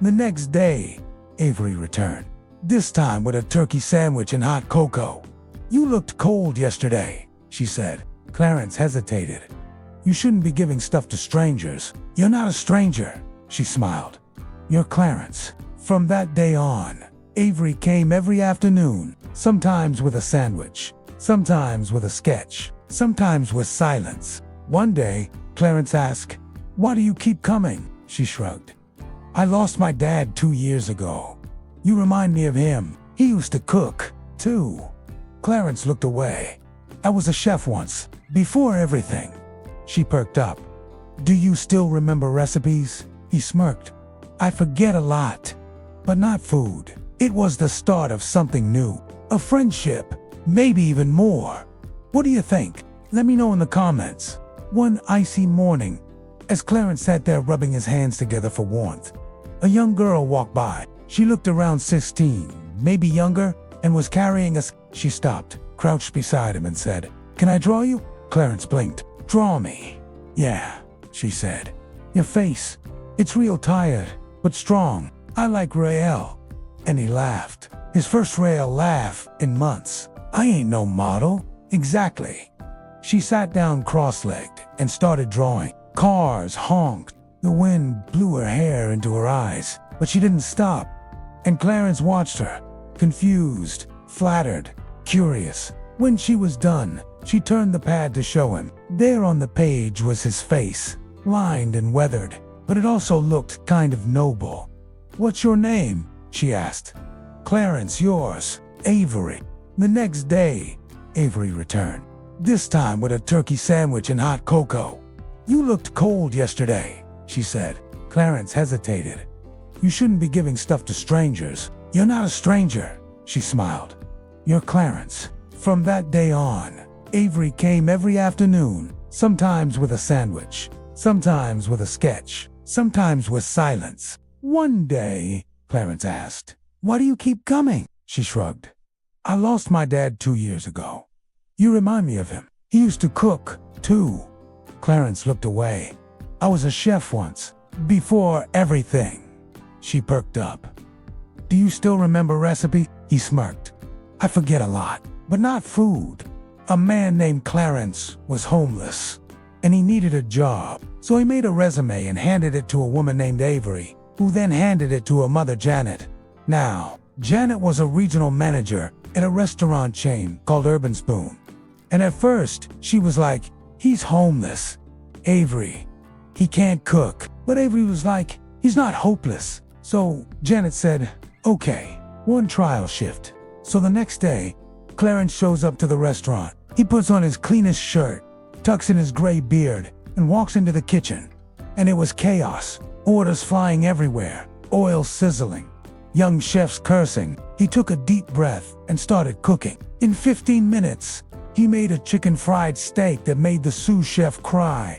The next day, Avery returned, this time with a turkey sandwich and hot cocoa. "You looked cold yesterday," she said. Clarence hesitated. "You shouldn't be giving stuff to strangers." "You're not a stranger," she smiled. "You're Clarence." From that day on, Avery came every afternoon, sometimes with a sandwich, sometimes with a sketch, sometimes with silence. One day, Clarence asked, "Why do you keep coming?" She shrugged. "I lost my dad 2 years ago. You remind me of him. He used to cook, too." Clarence looked away. "I was a chef once, before everything." She perked up. "Do you still remember recipes?" He smirked. "I forget a lot, but not food." It was the start of something new, a friendship, maybe even more. What do you think? Let me know in the comments. One icy morning, as Clarence sat there rubbing his hands together for warmth, a young girl walked by. She looked around 16, maybe younger, and was carrying a... She stopped, crouched beside him and said, "Can I draw you?" Clarence blinked. "Draw me." "Yeah," she said. "Your face, it's real tired, but strong. I like Rael." And he laughed. His first Rael laugh in months. "I ain't no model." "Exactly." She sat down cross-legged and started drawing. Cars honked. The wind blew her hair into her eyes, but she didn't stop. And Clarence watched her, confused, flattered, curious. When she was done, she turned the pad to show him. There on the page was his face, lined and weathered, but it also looked kind of noble. "What's your name?" she asked. "Clarence, yours." "Avery." The next day, Avery returned, this time with a turkey sandwich and hot cocoa. "You looked cold yesterday," she said. Clarence hesitated. "You shouldn't be giving stuff to strangers." "You're not a stranger," she smiled. "You're Clarence." From that day on, Avery came every afternoon, sometimes with a sandwich, sometimes with a sketch, sometimes with silence. One day, Clarence asked, "Why do you keep coming?" She shrugged. "I lost my dad 2 years ago. You remind me of him. He used to cook, too." Clarence looked away. "I was a chef once, before everything." She perked up. "Do you still remember recipe?" He smirked. "I forget a lot, but not food." A man named Clarence was homeless, and he needed a job. So he made a resume and handed it to a woman named Avery, who then handed it to her mother, Janet. Now, Janet was a regional manager at a restaurant chain called Urban Spoon. And at first, she was like, "He's homeless. Avery, he can't cook." But Avery was like, "He's not hopeless." So Janet said, "Okay, one trial shift." So the next day, Clarence shows up to the restaurant. He puts on his cleanest shirt, tucks in his gray beard, and walks into the kitchen. And it was chaos. Orders flying everywhere, oil sizzling, young chefs cursing. He took a deep breath and started cooking. In 15 minutes, he made a chicken fried steak that made the sous chef cry.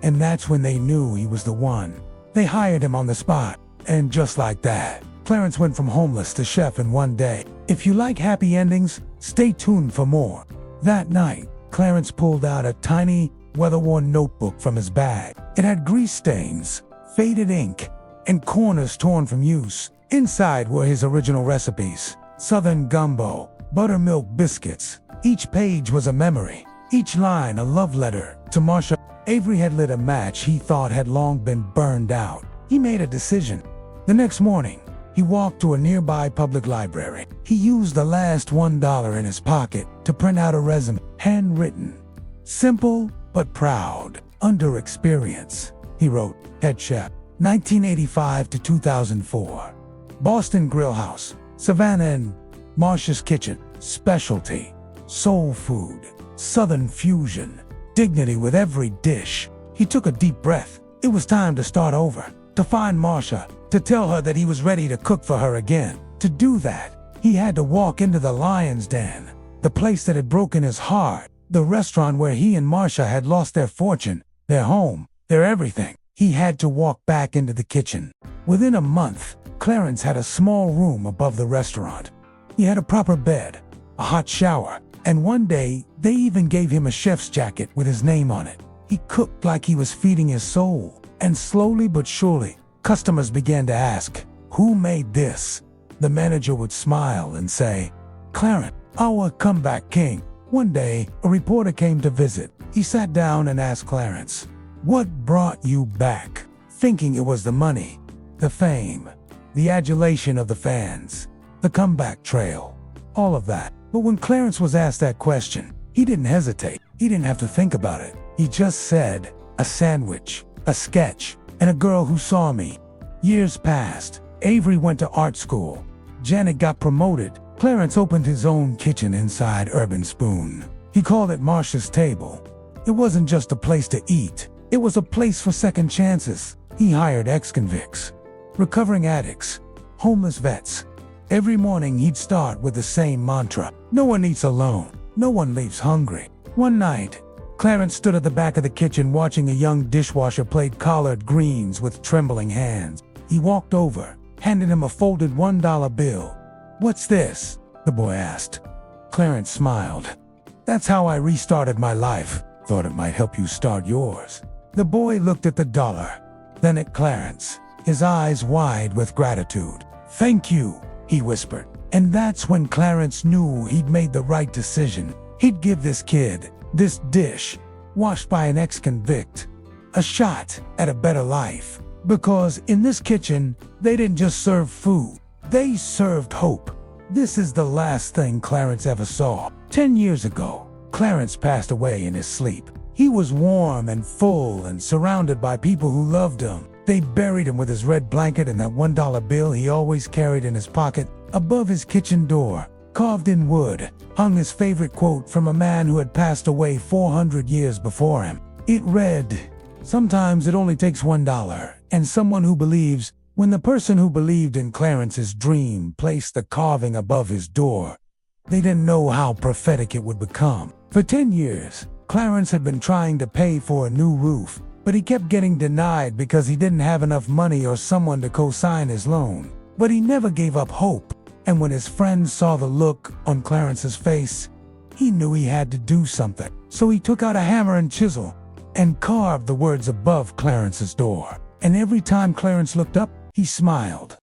And that's when they knew he was the one. They hired him on the spot. And just like that, Clarence went from homeless to chef in one day. If you like happy endings, stay tuned for more. That night, Clarence pulled out a tiny, weather-worn notebook from his bag. It had grease stains, faded ink, and corners torn from use. Inside were his original recipes: southern gumbo, buttermilk biscuits. Each page was a memory, each line a love letter to Marsha. Avery had lit a match he thought had long been burned out. He made a decision. The next morning, he walked to a nearby public library. He used the last $1 in his pocket to print out a resume, handwritten. Simple but proud. Under experience, he wrote, head chef, 1985 to 2004. Boston Grill House, Savannah and Marsha's Kitchen, specialty, soul food, southern fusion, dignity with every dish. He took a deep breath. It was time to start over, to find Marsha, to tell her that he was ready to cook for her again. To do that, he had to walk into the Lion's Den, the place that had broken his heart, the restaurant where he and Marsha had lost their fortune, their home, their everything. He had to walk back into the kitchen. Within a month, Clarence had a small room above the restaurant. He had a proper bed, a hot shower, and one day, they even gave him a chef's jacket with his name on it. He cooked like he was feeding his soul, and slowly but surely, customers began to ask, "Who made this?" The manager would smile and say, "Clarence, our comeback king." One day, a reporter came to visit. He sat down and asked Clarence, "What brought you back?" Thinking it was the money, the fame, the adulation of the fans, the comeback trail, all of that. But when Clarence was asked that question, he didn't hesitate. He didn't have to think about it. He just said, "A sandwich, a sketch, and a girl who saw me." Years passed. Avery went to art school. Janet got promoted. Clarence opened his own kitchen inside Urban Spoon. He called it Marsha's Table. It wasn't just a place to eat. It was a place for second chances. He hired ex-convicts, recovering addicts, homeless vets. Every morning he'd start with the same mantra: "No one eats alone. No one leaves hungry." One night, Clarence stood at the back of the kitchen watching a young dishwasher plate collard greens with trembling hands. He walked over, handed him a folded $1 bill. "What's this?" the boy asked. Clarence smiled. "That's how I restarted my life. Thought it might help you start yours." The boy looked at the dollar, then at Clarence, his eyes wide with gratitude. "Thank you," he whispered. And that's when Clarence knew he'd made the right decision. He'd give this kid, this dish, washed by an ex-convict, a shot at a better life. Because in this kitchen, they didn't just serve food, they served hope. This is the last thing Clarence ever saw. 10 years ago, Clarence passed away in his sleep. He was warm and full and surrounded by people who loved him. They buried him with his red blanket and that $1 bill he always carried in his pocket. Above his kitchen door, carved in wood, hung his favorite quote from a man who had passed away 400 years before him. It read, "Sometimes it only takes $1 and someone who believes." When the person who believed in Clarence's dream placed the carving above his door, they didn't know how prophetic it would become. For 10 years, Clarence had been trying to pay for a new roof, but he kept getting denied because he didn't have enough money or someone to co-sign his loan. But he never gave up hope, and when his friends saw the look on Clarence's face, he knew he had to do something. So he took out a hammer and chisel and carved the words above Clarence's door. And every time Clarence looked up, he smiled.